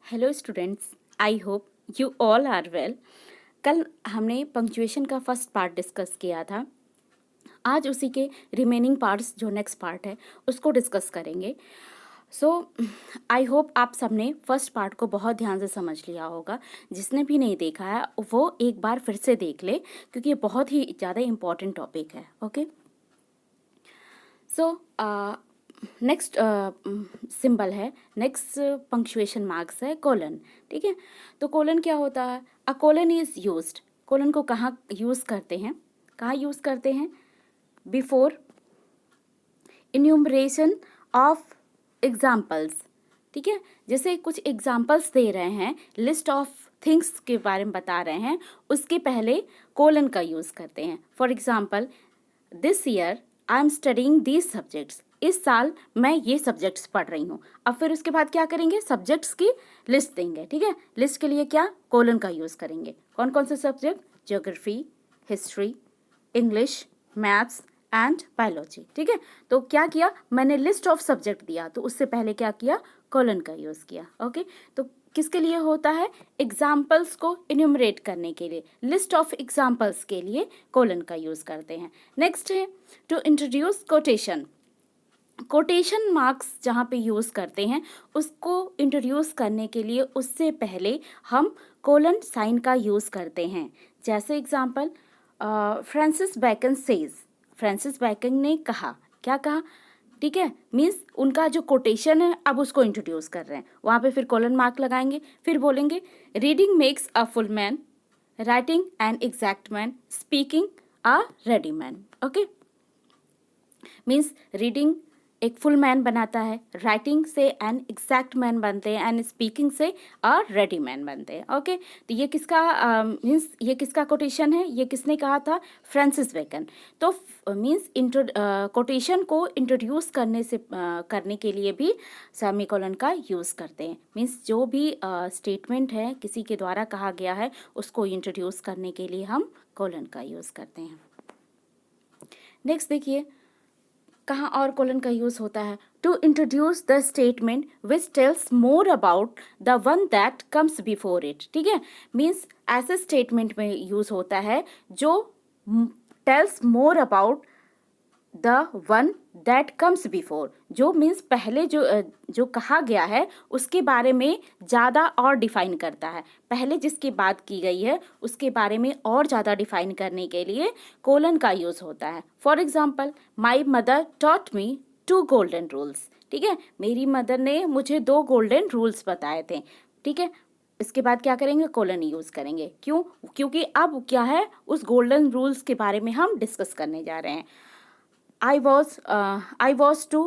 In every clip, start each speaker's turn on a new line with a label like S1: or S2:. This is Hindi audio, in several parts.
S1: Hello students, I hope you all are well. कल हमने पंक्चुएशन का फर्स्ट पार्ट डिस्कस किया था। आज उसी के रिमेनिंग पार्ट्स जो नेक्स्ट पार्ट है उसको डिस्कस करेंगे। सो आई होप आप सबने फर्स्ट पार्ट को बहुत ध्यान से समझ लिया होगा। जिसने भी नहीं देखा है वो एक बार फिर से देख ले, क्योंकि ये बहुत ही ज़्यादा इम्पॉर्टेंट टॉपिक है। ओके, सो नेक्स्ट सिंबल है, नेक्स्ट पंक्चुएशन मार्क्स है कोलन। ठीक है, तो कोलन क्या होता है? अ कोलन इज यूज्ड। कोलन को कहाँ यूज़ करते हैं? कहाँ यूज़ करते हैं? Before enumeration of examples. ठीक है, जैसे कुछ एग्जाम्पल्स दे रहे हैं, लिस्ट ऑफ थिंग्स के बारे में बता रहे हैं, उसके पहले कोलन का यूज़ करते हैं। For example, this year I am studying these subjects. इस साल मैं ये सब्जेक्ट्स पढ़ रही हूँ। अब फिर उसके बाद क्या करेंगे? सब्जेक्ट्स की लिस्ट देंगे। ठीक है, लिस्ट के लिए क्या? कोलन का यूज़ करेंगे। कौन कौन से subject? Geography, history, English, maths and biology. ठीक है, तो क्या किया मैंने? लिस्ट ऑफ सब्जेक्ट दिया, तो उससे पहले क्या किया? कोलन का यूज़ किया। ओके, तो किसके लिए होता है? एग्जाम्पल्स को इन्यूमरेट करने के लिए, लिस्ट ऑफ एग्जाम्पल्स के लिए कोलन का यूज़ करते हैं। नेक्स्ट है to introduce quotation. Quotation marks जहाँ पे यूज़ करते हैं, उसको इंट्रोड्यूस करने के लिए उससे पहले हम कोलन साइन का यूज़ करते हैं। जैसे example, Francis bacon says. Francis bacon ने कहा, क्या कहा? ठीक है, मीन्स उनका जो कोटेशन है अब उसको इंट्रोड्यूस कर रहे हैं, वहाँ पे फिर कोलन मार्क लगाएंगे। फिर बोलेंगे reading makes a full man, writing an exact man, speaking a ready man. Okay, means reading एक फुल मैन बनाता है, राइटिंग से एन एग्जैक्ट मैन बनते हैं, एंड स्पीकिंग से अ रेडी मैन बनते हैं। ओके, तो ये किसका मीन्स ये किसका कोटेशन है? ये किसने कहा था? Francis Bacon. तो मीन्स कोटेशन को इंट्रोड्यूस करने के लिए भी सेमीकोलन का यूज़ करते हैं। मीन्स जो भी स्टेटमेंट है किसी के द्वारा कहा गया है, उसको इंट्रोड्यूस करने के लिए हम कोलन का यूज़ करते हैं। नेक्स्ट देखिए, कहाँ और कोलन का यूज़ होता है? To introduce the statement which tells more about the one that comes before it. ठीक है, मीन्स ऐसे स्टेटमेंट में यूज़ होता है जो tells more about the one that comes before, जो मीन्स पहले जो कहा गया है उसके बारे में ज़्यादा और डिफाइन करता है। पहले जिसकी बात की गई है उसके बारे में और ज़्यादा डिफाइन करने के लिए कोलन का यूज़ होता है। For example, my mother taught me 2 golden rules. ठीक है, मेरी मदर ने मुझे 2 गोल्डन रूल्स बताए थे। ठीक है, इसके बाद क्या करेंगे? कोलन यूज़ करेंगे। क्यों? क्योंकि अब क्या है, उस गोल्डन रूल्स के बारे में हम डिस्कस करने जा रहे हैं। I was to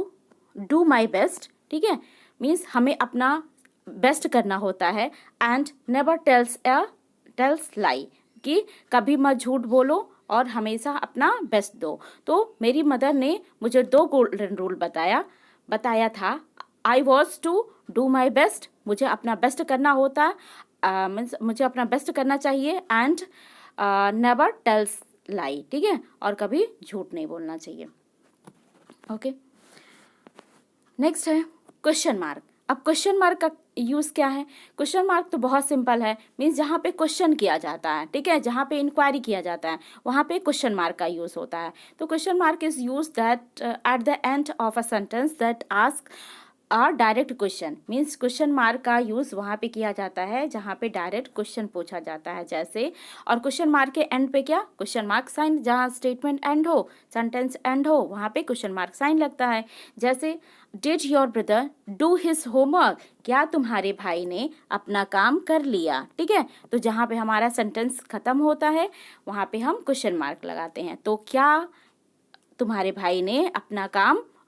S1: do my best। ठीक है, मीन्स हमें अपना बेस्ट करना होता है। एंड नेवर टेल्स लाई, कि कभी मत झूठ बोलो और हमेशा अपना बेस्ट दो। तो मेरी मदर ने मुझे 2 गोल्डन रूल बताया था। I was to do my best, मुझे अपना बेस्ट करना होता, मीन्स मुझे अपना बेस्ट करना चाहिए। एंड नेवर टेल्स लाई, ठीक है, और कभी झूठ नहीं बोलना चाहिए। ओके, नेक्स्ट है क्वेश्चन मार्क। अब क्वेश्चन मार्क का यूज़ क्या है? क्वेश्चन मार्क तो बहुत सिंपल है, मीन्स जहाँ पे क्वेश्चन किया जाता है, ठीक है, जहाँ पे इंक्वायरी किया जाता है वहाँ पे क्वेश्चन मार्क का यूज़ होता है। तो question mark is use that at the end of a sentence that ask और direct question. Means question mark का यूज़ वहाँ पे किया जाता है जहाँ पे डायरेक्ट क्वेश्चन पूछा जाता है, जैसे, और क्वेश्चन मार्क के एंड पे क्या? Question mark sign. जहाँ स्टेटमेंट एंड हो, सेंटेंस एंड हो, वहाँ पे क्वेश्चन मार्क साइन लगता है। जैसे, did your brother do his homework? क्या तुम्हारे भाई ने अपना काम कर लिया? ठीक है, तो जहाँ पे हमारा सेंटेंस खत्म होता है वहाँ पे हम क्वेश्चन मार्क लगाते हैं। तो क्या तुम्हारे भाई ने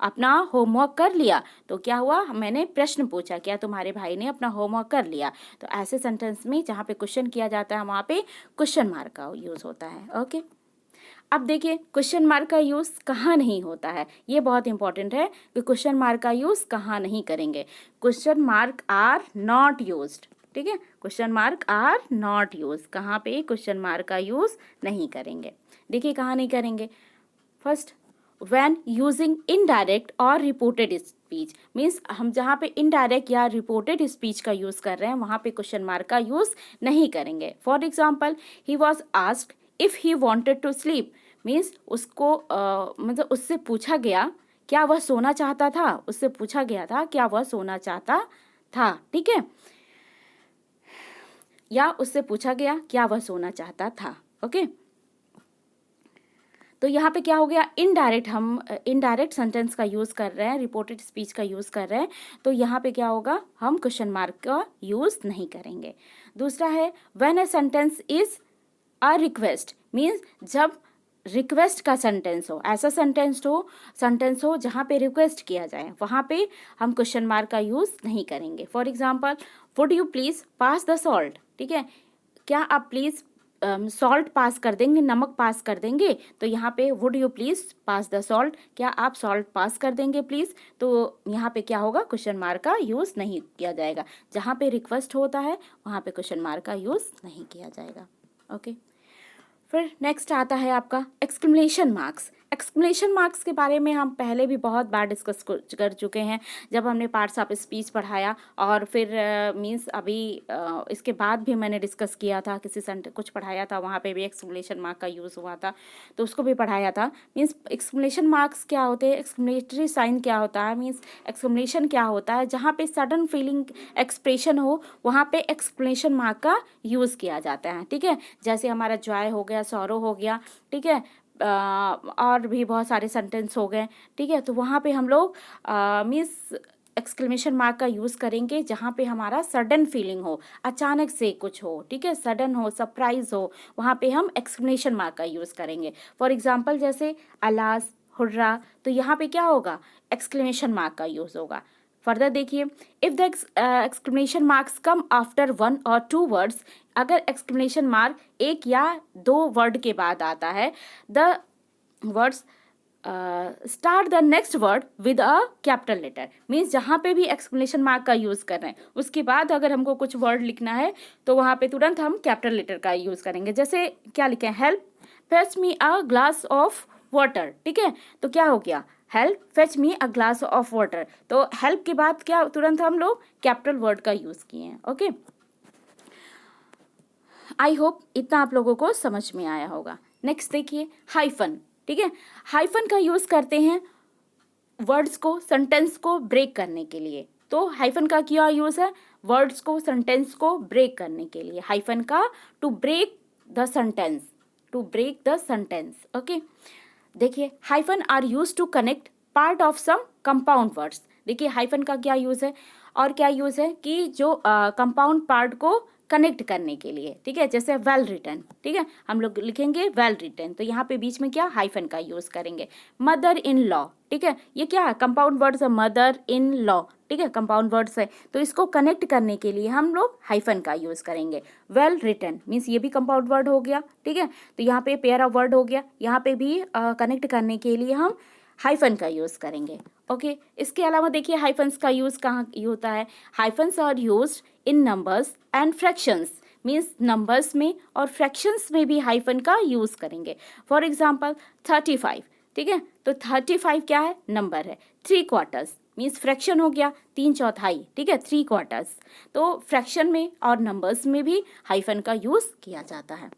S1: अपना होमवर्क कर लिया? तो क्या हुआ? मैंने प्रश्न पूछा, क्या तुम्हारे भाई ने अपना होमवर्क कर लिया? तो ऐसे सेंटेंस में जहाँ पे क्वेश्चन किया जाता है वहाँ पे क्वेश्चन मार्क का यूज़ होता है। ओके, अब देखिए क्वेश्चन मार्क का यूज़ कहाँ नहीं होता है, ये बहुत इंपॉर्टेंट है कि क्वेश्चन मार्क का यूज़ कहाँ नहीं करेंगे। Question mark are not used. ठीक है, question mark are not use, कहाँ पे क्वेश्चन मार्क का यूज़ नहीं करेंगे? देखिए कहाँ नहीं करेंगे। फर्स्ट, व्हेन यूजिंग इनडायरेक्ट और रिपोर्टेड स्पीच, मीन्स हम जहाँ पे इनडायरेक्ट या रिपोर्टेड स्पीच का यूज़ कर रहे हैं वहाँ पे क्वेश्चन मार्क का यूज़ नहीं करेंगे. For example, he was asked if he wanted to sleep, means उसको मतलब उससे पूछा गया क्या वह सोना चाहता था, उससे पूछा गया था क्या वह सोना चाहता था. ठीक है, या उससे पूछा गया क्या वह सोना चाहता था. ओके, तो यहाँ पे क्या हो गया, इनडायरेक्ट, हम इनडायरेक्ट सेंटेंस का यूज़ कर रहे हैं, रिपोर्टेड स्पीच का यूज़ कर रहे हैं, तो यहाँ पे क्या होगा, हम क्वेश्चन मार्क का यूज़ नहीं करेंगे. दूसरा है when a sentence is a request, means जब रिक्वेस्ट का सेंटेंस हो, ऐसा सेंटेंस हो जहाँ पे रिक्वेस्ट किया जाए, वहाँ पे हम क्वेश्चन मार्क का यूज़ नहीं करेंगे. For example, would you please pass the salt. ठीक है, क्या आप प्लीज़ सॉल्ट पास कर देंगे, नमक पास कर देंगे, तो यहाँ पे would you please pass the salt, क्या आप सॉल्ट पास कर देंगे प्लीज़, तो यहाँ पे क्या होगा, क्वेश्चन मार्क का यूज़ नहीं किया जाएगा. जहाँ पे रिक्वेस्ट होता है वहाँ पे क्वेश्चन मार्क का यूज़ नहीं किया जाएगा. ओके, फिर नेक्स्ट आता है आपका एक्सक्लेमेशन मार्क्स. एक्सक्लेमेशन मार्क्स के बारे में हम पहले भी बहुत बार डिस्कस कर चुके हैं जब हमने पार्ट्स ऑफ स्पीच पढ़ाया, और फिर मींस अभी इसके बाद भी मैंने डिस्कस किया था, किसी कुछ पढ़ाया था वहाँ पे भी एक्सक्लेमेशन मार्क का यूज़ हुआ था, तो उसको भी पढ़ाया था. मींस एक्सक्लेमेशन मार्क्स क्या होते हैं, एक्सक्लेमेटरी साइन क्या होता है, मींस एक्सक्लेमेशन क्या होता है, जहाँ पे सडन फीलिंग एक्सप्रेशन हो वहाँ पे एक्सक्लेमेशन मार्क का यूज़ किया जाता है. ठीक है, जैसे हमारा जॉय हो गया, सॉरो हो गया. ठीक है, और भी बहुत सारे सेंटेंस हो गए. ठीक है, तो वहाँ पे हम लोग मीन्स एक्सक्लेमेशन मार्क का यूज़ करेंगे जहाँ पे हमारा सडन फीलिंग हो, अचानक से कुछ हो. ठीक है, सडन हो, सरप्राइज हो, वहाँ पे हम एक्सक्लेमेशन मार्क का यूज़ करेंगे. फॉर एग्जांपल जैसे अलास, हुर्रा, तो यहाँ पे क्या होगा, एक्सक्लेमेशन मार्क का यूज़ होगा. फर्दर देखिए, if the exclamation marks come after 1 और 2 वर्ड्स, अगर एक्सक्लेमेशन मार्क एक या 2 वर्ड के बाद आता है, the words start the next word with a capital letter, means जहाँ पे भी एक्सक्लेमेशन मार्क का यूज़ कर रहे हैं उसके बाद अगर हमको कुछ वर्ड लिखना है तो वहाँ पे तुरंत हम कैपिटल लेटर का यूज़ करेंगे. जैसे क्या लिखें, help fetch me a glass of water. ठीक है, तो क्या हो गया, help fetch me a glass of water, तो हेल्प के बाद क्या तुरंत हम लोग कैपिटल वर्ड का यूज़ किए हैं. ओके, आई होप इतना आप लोगों को समझ में आया होगा. नेक्स्ट देखिए हाइफन. ठीक है, हाइफन का यूज़ करते हैं वर्ड्स को, सेंटेंस को ब्रेक करने के लिए. तो हाइफन का क्या यूज़ है, वर्ड्स को, सेंटेंस को ब्रेक करने के लिए. हाइफन का to break the sentence, to break the sentence. Okay, देखिए hyphen are use to connect part of some compound words. देखिए हाइफन का क्या यूज़ है, और क्या यूज़ है कि जो कंपाउंड पार्ट को कनेक्ट करने के लिए. ठीक है, जैसे वेल रिटन. ठीक है, हम लोग लिखेंगे वेल रिटन, तो यहाँ पे बीच में क्या हाइफन का यूज़ करेंगे. Mother in law. ठीक है, ये क्या है, कंपाउंड वर्ड्स है, मदर इन लॉ. ठीक है, कंपाउंड वर्ड्स है, तो इसको कनेक्ट करने के लिए हम लोग हाइफन का यूज़ करेंगे. वेल रिटन मीन्स ये भी कंपाउंड वर्ड हो गया. ठीक है, तो यहाँ पे पेयर ऑफ वर्ड हो गया, यहाँ पे भी कनेक्ट करने के लिए हम हाइफन का यूज़ करेंगे. ओके, इसके अलावा देखिए हाइफन्स का यूज़ कहाँ होता है, hyphens are used in numbers and fractions, means numbers में और फ्रैक्शंस में भी हाइफन का यूज़ करेंगे. For example 35. ठीक है, तो 35 क्या है, नंबर है. 3/4 मीन्स फ्रैक्शन हो गया, 3/4. ठीक है, 3/4, तो फ्रैक्शन में और नंबर्स में भी हाइफन का यूज़ किया जाता है.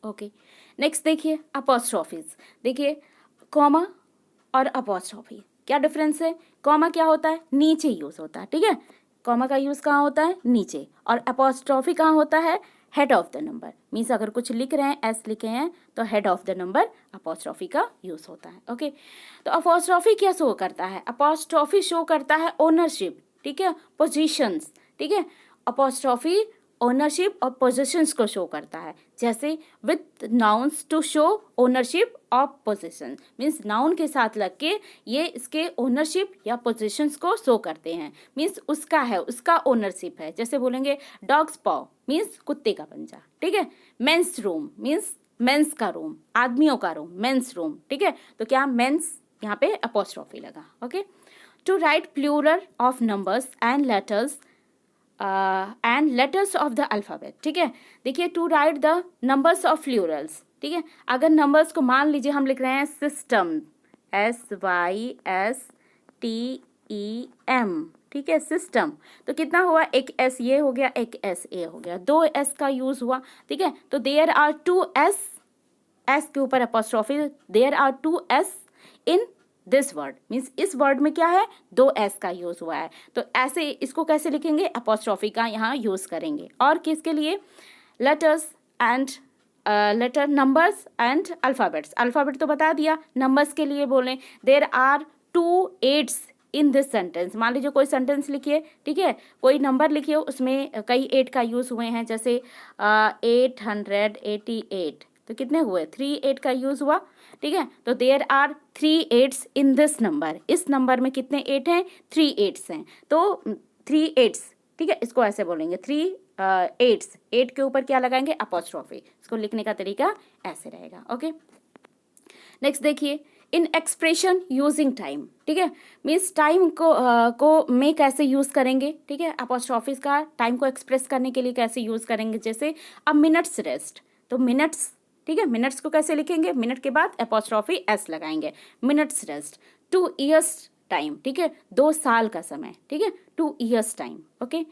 S1: ओके, नेक्स्ट देखिए अपॉस्ट्रोफीज. देखिए कॉमा और अपॉस्ट्रोफी क्या डिफरेंस है. कॉमा क्या होता है, नीचे यूज़ होता है. ठीक है, कॉमा का यूज़ कहाँ होता है, नीचे, और अपॉस्ट्रोफी कहाँ होता है, head of the number. Means अगर कुछ लिख रहे हैं, एस लिखे हैं, तो head of the number apostrophe का यूज़ होता है. ओके, तो अपॉस्ट्रोफी क्या शो करता है, अपॉस्ट्रोफी शो करता है ओनरशिप. ठीक है, पोजीशंस. ठीक है, अपॉस्ट्रोफी ओनरशिप और पोजीशंस को शो करता है. जैसे with nouns to show ownership of position, means noun के साथ लग के ये इसके ओनरशिप या पोजीशंस को शो करते हैं. मीन्स उसका है, उसका ओनरशिप है. जैसे बोलेंगे डॉग्स पॉ मीन्स कुत्ते का पंजा. ठीक है, मेंस रूम मीन्स मेंस का रूम, आदमियों का रूम, मेंस रूम. ठीक है, तो क्या मेंस यहाँ पे अपॉस्ट्रोफी लगा. Okay, to write plural of numbers and letters and letters of the alphabet. ठीक है, देखिए to write the numbers of plurals, ठीक है। अगर नंबर्स को मान लीजिए हम लिख रहे हैं सिस्टम, SYSTEM, ठीक है, सिस्टम, तो कितना हुआ, एक S ये हो गया, एक S A हो गया, 2 S का यूज हुआ, ठीक है। तो देयर आर 2 S, S के ऊपर apostrophe, there are 2 S in this word, means इस वर्ड में क्या है, 2 S का यूज हुआ है। तो ऐसे इसको कैसे लिखेंगे, अपोस्ट्रोफी का यहाँ यूज करेंगे। और किसके लिए, letters and letter, numbers and alphabets, alphabet तो बता दिया, नंबर्स के लिए बोलें there are 2 8s in this sentence. मान लीजिए कोई सेंटेंस लिखिए, ठीक है, कोई नंबर लिखिए, उसमें कई 8 का यूज़ हुए हैं, जैसे 888, तो कितने हुए, 3 8 का यूज़ हुआ, ठीक है। तो there are 3 8s in this number, इस नंबर में कितने 8 हैं, 3 8s हैं, तो 3 8s, ठीक है, इसको ऐसे बोलेंगे 3 8s, 8 के ऊपर क्या लगाएंगे, अपोस्ट्रोफी। इसको लिखने का तरीका ऐसे रहेगा। ओके, नेक्स्ट देखिए, इन एक्सप्रेशन यूजिंग टाइम, ठीक है, मीन्स टाइम को में कैसे यूज़ करेंगे, ठीक है, अपोस्ट्रोफीज का टाइम को एक्सप्रेस करने के लिए कैसे यूज़ करेंगे, जैसे अ मिनट्स रेस्ट, तो मिनट्स, ठीक है, मिनट्स को कैसे लिखेंगे, मिनट के बाद अपोस्ट्रोफी S लगाएंगे, मिनट्स रेस्ट। 2 years टाइम, ठीक है, 2 साल का समय, ठीक है, 2 years टाइम। ओके,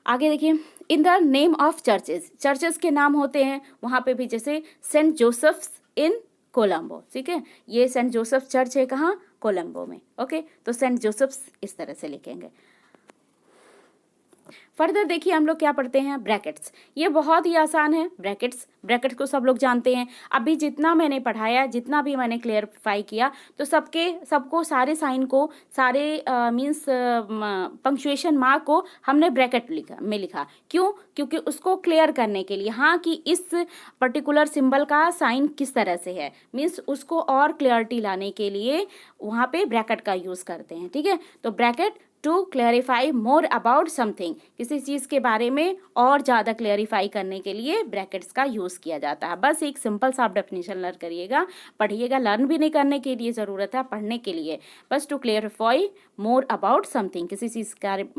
S1: आगे देखिए, in the name of churches, churches के नाम होते हैं वहाँ पे भी, जैसे सेंट जोसेफ्स इन कोलंबो, ठीक है, ये सेंट जोसेफ चर्च है कहाँ, कोलंबो में। ओके, तो सेंट जोसेफ्स इस तरह से लिखेंगे। फर्दर देखिए हम लोग क्या पढ़ते हैं, ब्रैकेट्स, ये बहुत ही आसान है, ब्रैकेट्स, ब्रैकेट को सब लोग जानते हैं। अभी जितना मैंने पढ़ाया, जितना भी मैंने क्लियरफाई किया, तो सबको सारे साइन को, सारे मीन्स पंक्चुएशन मार्क को हमने ब्रैकेट लिखा। क्यों, क्योंकि उसको क्लियर करने के लिए, हाँ, कि इस पर्टिकुलर सिंबल का साइन किस तरह से है, मीन्स उसको और क्लियरिटी लाने के लिए वहाँ पे ब्रैकेट का यूज़ करते हैं, ठीक है। तो bracket to clarify more about something, किसी चीज़ के बारे में और ज़्यादा क्लैरिफाई करने के लिए ब्रैकेट्स का यूज़ किया जाता है। बस एक सिंपल सा आप डेफिनेशन लर्न करिएगा, पढ़िएगा, लर्न भी नहीं करने के लिए ज़रूरत है, पढ़ने के लिए, बस to clarify more about something, किसी चीज़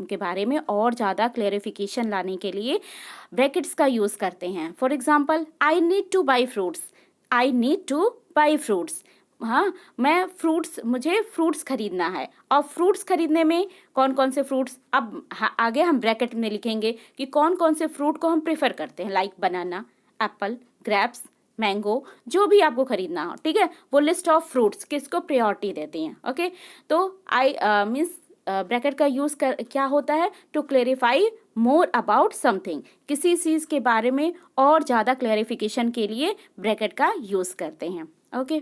S1: के बारे में और ज़्यादा क्लैरिफिकेशन लाने के लिए ब्रैकेट्स का यूज़ करते हैं। For example, I need two by fruits, I need two by fruits, हाँ, मुझे फ्रूट्स खरीदना है। और फ्रूट्स खरीदने में कौन कौन से फ्रूट्स, अब आगे हम ब्रैकेट में लिखेंगे कि कौन कौन से फ्रूट को हम प्रेफर करते हैं, like banana, apple, grapes, mango, जो भी आपको खरीदना हो, ठीक है, वो लिस्ट ऑफ फ्रूट्स किसको प्रायोरिटी देते हैं। ओके, तो आई मीन्स ब्रैकेट का यूज़ क्या होता है, to clarify more about something, किसी चीज़ के बारे में और ज़्यादा क्लैरिफिकेशन के लिए ब्रैकेट का यूज़ करते हैं। ओके,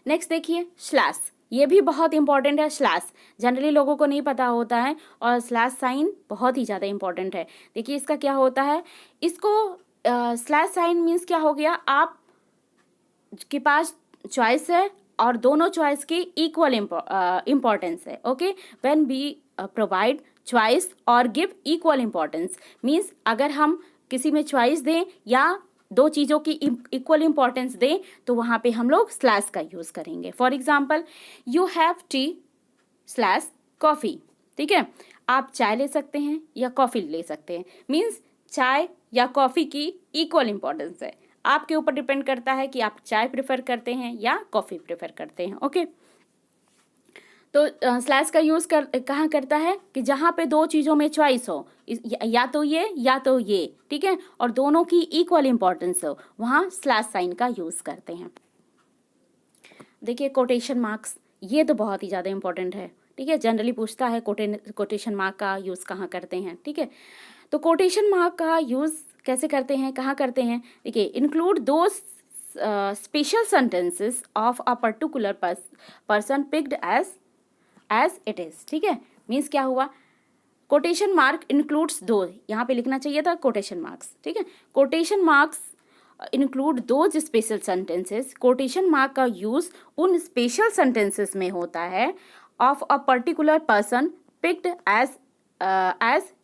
S1: नेक्स्ट देखिए, स्लैश, ये भी बहुत इंपॉर्टेंट है। स्लैश जनरली लोगों को नहीं पता होता है, और स्लैश साइन बहुत ही ज़्यादा इंपॉर्टेंट है। देखिए इसका क्या होता है, इसको स्लैश साइन मीन्स क्या हो गया, आप के पास चॉइस है और दोनों चॉइस की इक्वल इम्पॉर्टेंस है। Okay, when we provide choice और गिव इक्वल इम्पॉर्टेंस, मीन्स अगर हम किसी में चॉइस दें या दो चीज़ों की इक्वल इम्पॉर्टेंस दें, तो वहाँ पे हम लोग स्लैश का यूज़ करेंगे। For example, you have T slash coffee, ठीक है, आप चाय ले सकते हैं या कॉफ़ी ले सकते हैं, मीन्स चाय या कॉफ़ी की इक्वल इम्पॉर्टेंस है। आपके ऊपर डिपेंड करता है कि आप चाय प्रेफर करते हैं या कॉफ़ी प्रेफर करते हैं। ओके, तो स्लैश का यूज़ कहाँ करता है कि जहाँ पे दो चीज़ों में चॉइस हो, या तो ये, ठीक है, और दोनों की इक्वल इम्पॉर्टेंस हो, वहाँ स्लैश साइन का यूज़ करते हैं। देखिए कोटेशन मार्क्स, ये तो बहुत ही ज़्यादा इंपॉर्टेंट है, ठीक है, जनरली पूछता है कोटेशन मार्क का यूज़ कहाँ करते हैं, ठीक है। तो कोटेशन मार्क का यूज़ कैसे करते हैं, कहाँ करते हैं, देखिए, include those special sentences of a particular person picked as it is, ठीक है, मीन्स क्या हुआ, कोटेशन मार्क इंक्लूड्स दो, यहाँ पे लिखना चाहिए था कोटेशन मार्क्स, ठीक है, quotation marks include those special sentences, quotation mark का यूज़ उन स्पेशल सेंटेंसेस में होता है of a particular person picked as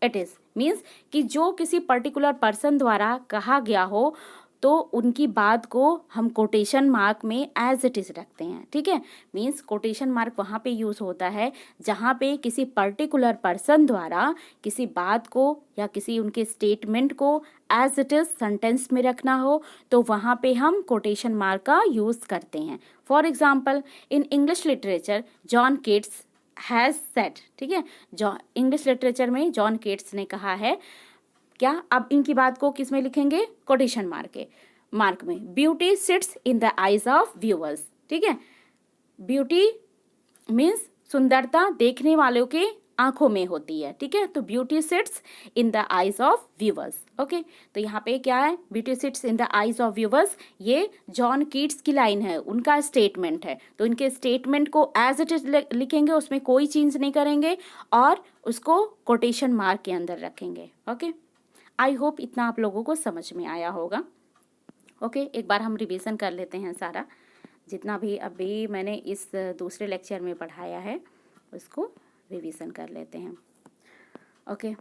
S1: it is, means कि जो किसी पर्टिकुलर पर्सन द्वारा कहा गया हो तो उनकी बात को हम कोटेशन मार्क में एज इट इज़ रखते हैं, ठीक है। मीन्स कोटेशन मार्क वहाँ पे यूज़ होता है जहाँ पे किसी पर्टिकुलर पर्सन द्वारा किसी बात को या किसी उनके स्टेटमेंट को एज इट इज़ सेंटेंस में रखना हो, तो वहाँ पे हम कोटेशन मार्क का यूज़ करते हैं। For example, in English literature John Keats has said, ठीक है। इंग्लिश लिटरेचर में जॉन केट्स ने कहा है क्या, अब इनकी बात को किस में लिखेंगे, कोटेशन मार्क में। Beauty sits in the eyes of viewers, ठीक है। ब्यूटी मीन्स सुंदरता देखने वालों के आंखों में होती है, ठीक है। तो beauty sits in the eyes of viewers, okay. तो यहाँ पे क्या है, beauty sits in the eyes of viewers, ये जॉन कीट्स की लाइन है, उनका स्टेटमेंट है। तो इनके स्टेटमेंट को एज इट इज लिखेंगे, उसमें कोई चेंज नहीं करेंगे और उसको कोटेशन मार्क के अंदर रखेंगे, ओके। आई होप इतना आप लोगों को समझ में आया होगा, ओके। एक बार हम रिवीजन कर लेते हैं सारा जितना भी अभी मैंने इस दूसरे लेक्चर में पढ़ाया है, उसको रिवीजन कर लेते हैं, ओके।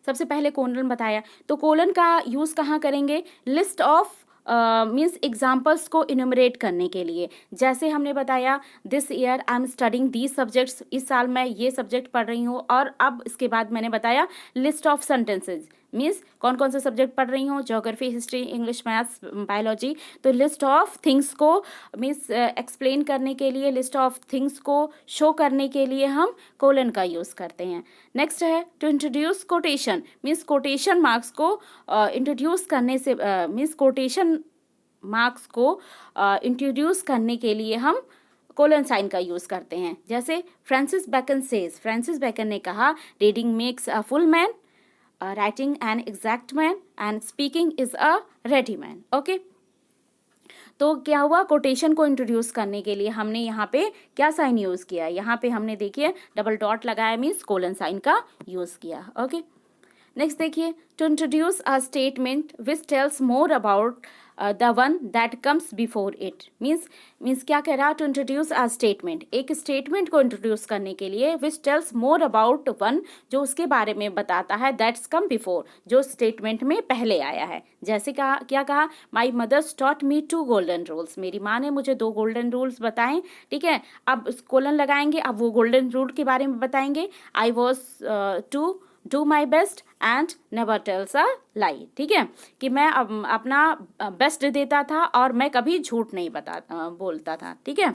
S1: सबसे पहले कोलन बताया, तो कोलन का यूज़ कहाँ करेंगे, लिस्ट ऑफ मीन्स एग्जाम्पल्स को इन्यूमरेट करने के लिए। जैसे हमने बताया this year I am studying these subjects, इस साल मैं ये सब्जेक्ट पढ़ रही हूँ। और अब इसके बाद मैंने बताया लिस्ट ऑफ सेंटेंसेज, मीन्स कौन कौन से सब्जेक्ट पढ़ रही हूँ, geography, history, English, maths, biology. तो लिस्ट ऑफ थिंग्स को मीन्स एक्सप्लेन करने के लिए, लिस्ट ऑफ थिंग्स को शो करने के लिए हम कोलन का यूज़ करते हैं। नेक्स्ट है to introduce quotation, means quotation marks को इंट्रोड्यूस करने से मीन्स कोटेशन मार्क्स को इंट्रोड्यूस करने के लिए हम कोलन साइन का यूज़ करते हैं। जैसे Francis Bacon says, Francis Bacon ने कहा reading makes a full man, writing an exact man and speaking is a ready man, okay. तो क्या हुआ, कोटेशन को इंट्रोड्यूस करने के लिए हमने यहाँ पे क्या साइन यूज़ किया, यहाँ पे हमने देखिए डबल डॉट लगाया, मीन्स कोलन साइन का यूज़ किया, ओके। नेक्स्ट देखिए, to introduce a statement which tells more about the one that comes before it, means क्या कह रहा है, टू इंट्रोड्यूस अ स्टेटमेंट, एक स्टेटमेंट को इंट्रोड्यूस करने के लिए which tells more about one, जो उसके बारे में बताता है, दैट्स कम बिफोर, जो स्टेटमेंट में पहले आया है। जैसे कहा, क्या कहा, माई mother's taught me 2 golden rules, मेरी माँ ने मुझे 2 गोल्डन रूल्स बताएं, ठीक है। अब कोलन लगाएंगे, अब वो गोल्डन रूल के बारे में बताएंगे, I was to do my best and never tells a lie, ठीक है, कि मैं अपना बेस्ट देता था और मैं कभी झूठ नहीं बोलता था, ठीक है।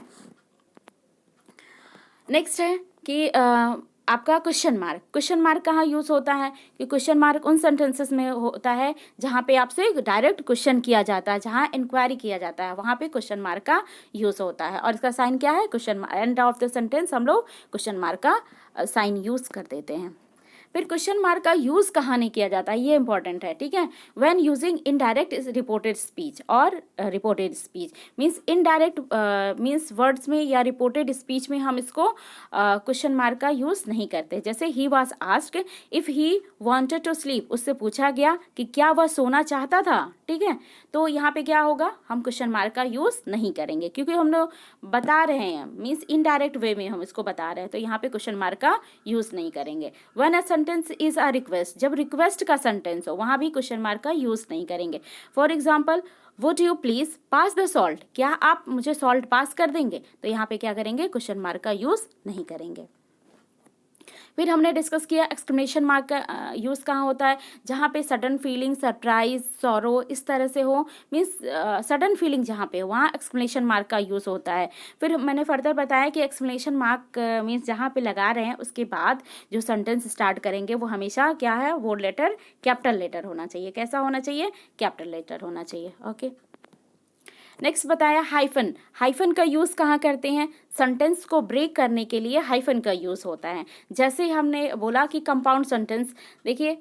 S1: नेक्स्ट है कि आपका क्वेश्चन मार्क कहाँ यूज़ होता है, कि क्वेश्चन मार्क उन सेंटेंसेस में होता है जहाँ पे आपसे डायरेक्ट क्वेश्चन किया जाता है, जहाँ इंक्वायरी किया जाता है, वहाँ पे क्वेश्चन मार्क का यूज़ होता है। और इसका साइन क्या है, question, end of the sentence हम लोग क्वेश्चन मार्क का साइन यूज़ कर देते हैं। फिर क्वेश्चन मार्क का यूज़ कहाँ नहीं किया जाता, ये इंपॉर्टेंट है, ठीक है। When using indirect reported speech और reported speech, means indirect means words में या रिपोर्टेड स्पीच में हम इसको क्वेश्चन मार्क का यूज़ नहीं करते। जैसे he was asked if he wanted to sleep, उससे पूछा गया कि क्या वह सोना चाहता था, ठीक है। तो यहाँ पे क्या होगा, हम क्वेश्चन मार्क का यूज़ नहीं करेंगे क्योंकि हम लोग बता रहे हैं, मीन्स इनडायरेक्ट वे में हम इसको बता रहे हैं, तो यहाँ पे क्वेश्चन मार्क का यूज़ नहीं करेंगे। When a sentence is a request, जब रिक्वेस्ट का सेंटेंस हो वहाँ भी क्वेश्चन मार्क का यूज़ नहीं करेंगे। For example, would you please pass the salt, क्या आप मुझे सॉल्ट पास कर देंगे, तो यहाँ पे क्या करेंगे, क्वेश्चन मार्क का यूज़ नहीं करेंगे। फिर हमने डिस्कस किया एक्सक्लेमेशन मार्क का यूज़ कहाँ होता है, जहाँ पे सडन फीलिंग, सरप्राइज, सॉरो इस तरह से हो, मीन्स सडन फीलिंग जहाँ पे हो वहाँ एक्सक्लेमेशन मार्क का यूज़ होता है। फिर मैंने फर्दर बताया कि एक्सक्लेमेशन मार्क मीन्स जहाँ पे लगा रहे हैं उसके बाद जो सेंटेंस स्टार्ट करेंगे वो हमेशा क्या है, वो लेटर कैपिटल लेटर होना चाहिए। कैसा होना चाहिए, कैपिटल लेटर होना चाहिए, ओके। नेक्स्ट बताया हाइफन का यूज़ कहाँ करते हैं, सेंटेंस को ब्रेक करने के लिए हाइफन का यूज़ होता है। जैसे हमने बोला कि कंपाउंड सेंटेंस, देखिए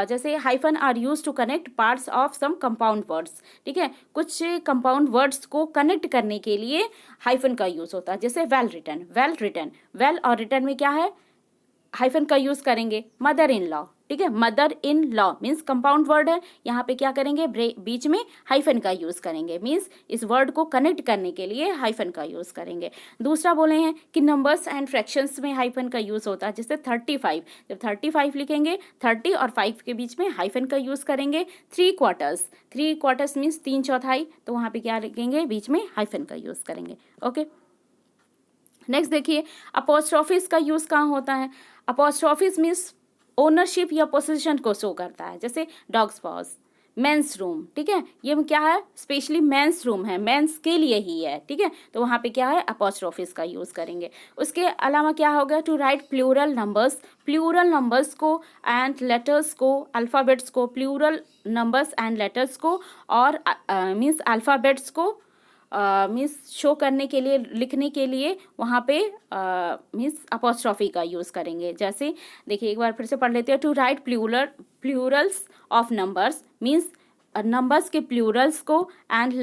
S1: जैसे hyphen are use to connect parts of some compound words, ठीक है, कुछ कंपाउंड वर्ड्स को कनेक्ट करने के लिए हाइफन का यूज़ होता है। जैसे वेल रिटन, वेल और रिटन में क्या है, हाइफन का यूज़ करेंगे। मदर इन लॉ, ठीक है, mother in law means compound word है, यहाँ पे क्या करेंगे, बीच में हाइफन का यूज करेंगे, मीन्स इस वर्ड को कनेक्ट करने के लिए हाइफन का यूज करेंगे। दूसरा बोले हैं कि नंबर्स एंड फ्रैक्शंस में हाइफन का यूज होता है, जैसे 35, जब 35 लिखेंगे 30 और 5 के बीच में हाइफन का यूज करेंगे। 3/4 मीन्स 3/4, तो वहाँ पे क्या लिखेंगे, बीच में हाइफन का यूज करेंगे। ओके, नेक्स्ट देखिए, अपोस्ट्रोफिस का यूज कहाँ होता है। अपोस्ट्रोफिस मीन्स ओनरशिप या पोजीशन को शो करता है, जैसे डॉग्स पॉज, मेंस रूम, ठीक है, ये क्या है, स्पेशली मेंस रूम है, मेंस के लिए ही है, ठीक है, तो वहाँ पे क्या है, अपोस्ट्रोफिस का यूज करेंगे। उसके अलावा क्या होगा, टू राइट प्लूरल नंबर्स को एंड लेटर्स को, अल्फ़ाबेट्स को, प्लूरल नंबर्स एंड लेटर्स को और मीन्स अल्फ़ाबेट्स को मीन्स शो करने के लिए, लिखने के लिए वहाँ पे मीन्स अपोस्ट्रॉफी का यूज़ करेंगे। जैसे देखिए एक बार फिर से पढ़ लेते हैं, to write plurals of numbers means numbers के प्लूरल्स को and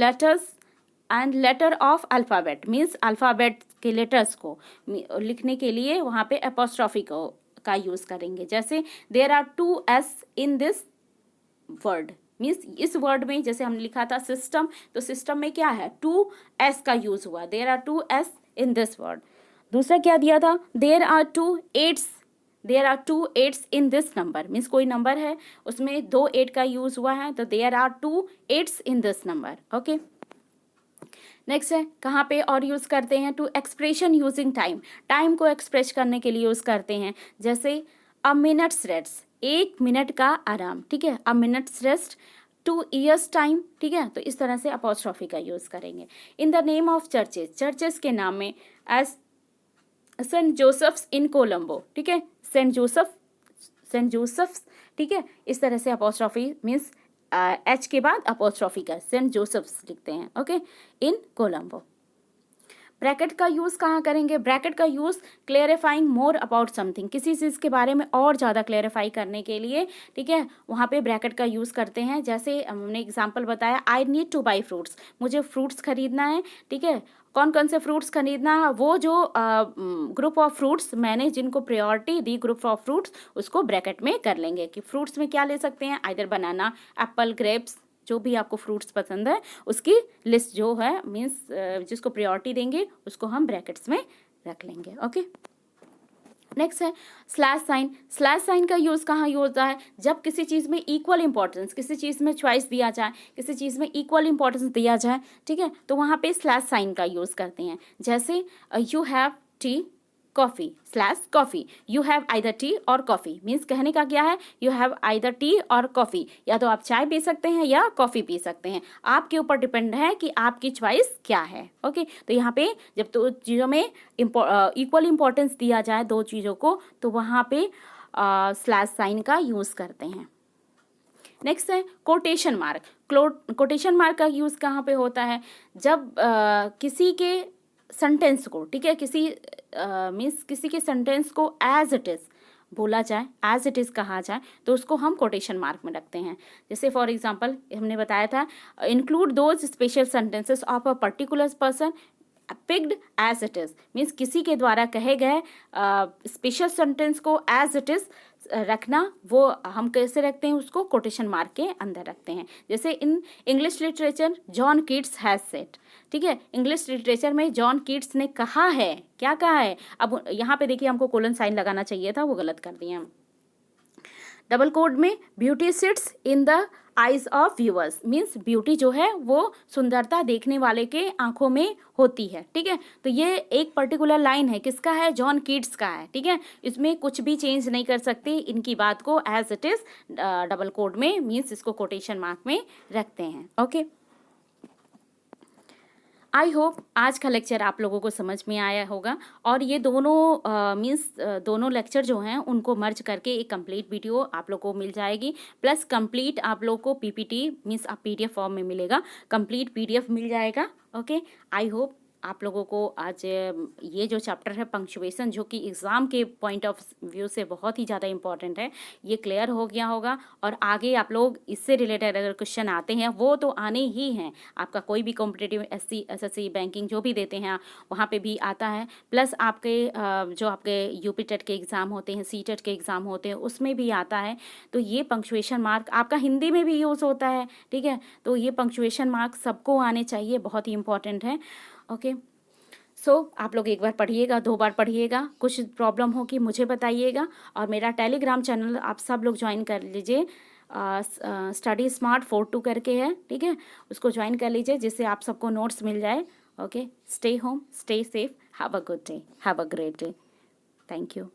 S1: letter of alphabet means alphabet के लेटर्स को लिखने के लिए वहाँ पे अपोस्ट्रॉफी का यूज़ करेंगे। जैसे there are 2 S in this word means इस वर्ड में, जैसे हमने लिखा था सिस्टम, तो सिस्टम में क्या है, 2 S का यूज हुआ, there are 2 S in this word. दूसरा क्या दिया था, there are 2 8s in this number means कोई नंबर है उसमें 2 8 का यूज हुआ है, तो there are 2 8s in this number. Okay, next है, कहाँ पे और यूज़ करते हैं, टू एक्सप्रेशन यूजिंग टाइम को एक्सप्रेस करने के लिए यूज़ करते हैं। जैसे अ मिनट्स रेस्ट, 1 मिनट का आराम, ठीक है, अ मिनट्स रेस्ट, 2 years टाइम, ठीक है, तो इस तरह से अपोस्ट्रॉफी का यूज़ करेंगे। In the name of churches के नाम में, एज सेंट जोसेफ्स इन कोलंबो, ठीक है, सेंट जोसेफ्स, ठीक है, इस तरह से अपोस्ट्रॉफी मीन्स एच के बाद अपोस्ट्रॉफी का सेंट जोसेफ्स लिखते हैं। ओके, इन कोलंबो। ब्रैकेट का यूज़ कहाँ करेंगे, ब्रैकेट का use clarifying more about something, किसी चीज़ के बारे में और ज़्यादा क्लेरिफाई करने के लिए, ठीक है, वहाँ पे ब्रैकेट का यूज़ करते हैं। जैसे हमने एग्जांपल बताया, I need two by fruits, मुझे फ्रूट्स खरीदना है, ठीक है, कौन कौन से फ्रूट्स खरीदना है, वो जो ग्रुप ऑफ फ्रूट्स मैंने जिनको priority the, group of fruits, उसको ब्रैकेट में कर लेंगे कि फ्रूट्स में क्या ले सकते हैं, आइदर बनाना, एप्पल, ग्रेप्स, जो भी आपको फ्रूट्स पसंद है उसकी लिस्ट जो है मीन्स जिसको प्रायोरिटी देंगे उसको हम ब्रैकेट्स में रख लेंगे। ओके, नेक्स्ट है स्लैश साइन का यूज़ कहाँ होता है, जब किसी चीज़ में इक्वल इंपॉर्टेंस, किसी चीज़ में चॉइस दिया जाए, किसी चीज़ में इक्वल इंपॉर्टेंस दिया जाए, ठीक है, तो वहाँ पे स्लैश साइन का यूज़ करते हैं। जैसे you have tea coffee slash coffee, you have either T और कॉफ़ी मीन्स कहने का क्या है, यू हैव आइदर टी और कॉफ़ी, या तो आप चाय पी सकते हैं या कॉफ़ी पी सकते हैं, आपके ऊपर डिपेंड है कि आपकी चॉइस क्या है। ओके, तो यहाँ पे जब दो चीज़ों में इक्वल इम्पोर्टेंस दिया जाए दो चीज़ों को, तो वहाँ पे स्लैश साइन का यूज़ करते हैं। नेक्स्ट है कोटेशन मार्क। कोटेशन मार्क का यूज़ कहाँ पे होता है, जब किसी के सेंटेंस को, ठीक है, मीन्स किसी के सेंटेंस को एज इट इज़ बोला जाए, एज इट इज़ कहा जाए, तो उसको हम कोटेशन मार्क में रखते हैं। जैसे फॉर एग्जांपल हमने बताया था, include those special sentences of a particular person picked as it is means किसी के द्वारा कहे गए स्पेशल सेंटेंस को एज इट इज़ रखना, वो हम कैसे रखते हैं, उसको कोटेशन मार्क के अंदर रखते हैं। जैसे इन English literature John Keats has said, ठीक है, इंग्लिश लिटरेचर में जॉन कीट्स ने कहा है, क्या कहा है, अब यहाँ पे देखिए हमको कोलन साइन लगाना चाहिए था, वो गलत कर दिए हम। डबल कोड में beauty sits in the eyes of viewers means beauty जो है वो सुंदरता देखने वाले के आंखों में होती है, ठीक है, तो ये एक पर्टिकुलर लाइन है, किसका है, जॉन कीट्स का है, ठीक है, इसमें कुछ भी चेंज नहीं कर सकते, इनकी बात को as it is double quote में मीन्स इसको कोटेशन मार्क में रखते हैं। ओके, आई होप आज का लेक्चर आप लोगों को समझ में आया होगा, और ये दोनों दोनों लेक्चर जो हैं उनको मर्ज करके एक कंप्लीट वीडियो आप लोग को मिल जाएगी, प्लस कंप्लीट आप लोग को पीपीटी मीन्स आप PDF फॉर्म में मिलेगा, कंप्लीट PDF मिल जाएगा। ओके, आई होप आप लोगों को आज ये जो चैप्टर है पंक्चुएशन, जो कि एग्ज़ाम के पॉइंट ऑफ व्यू से बहुत ही ज़्यादा इंपॉर्टेंट है, ये क्लियर हो गया होगा। और आगे आप लोग इससे रिलेटेड अगर क्वेश्चन आते हैं, वो तो आने ही हैं, आपका कोई भी कॉम्पिटिटिव एससी एसएससी बैंकिंग जो भी देते हैं वहाँ पे भी आता है। प्लस आपके जो आपके यूपी टेट के एग्ज़ाम होते हैं, सी टेट के एग्ज़ाम होते हैं, उसमें भी आता है। तो ये पंक्चुएशन मार्क आपका हिंदी में भी यूज़ होता है, ठीक है। तो ये पंक्चुएशन मार्क सबको आने चाहिए, बहुत ही इंपॉर्टेंट है। ओके, सो आप लोग एक बार पढ़िएगा, 2 बार पढ़िएगा, कुछ प्रॉब्लम होगी मुझे बताइएगा। और मेरा टेलीग्राम चैनल आप सब लोग ज्वाइन कर लीजिए, स्टडी स्मार्ट 42 करके है, ठीक है। उसको ज्वाइन कर लीजिए जिससे आप सबको नोट्स मिल जाए। Okay, stay home, stay safe, have a good day, have a great day, thank you.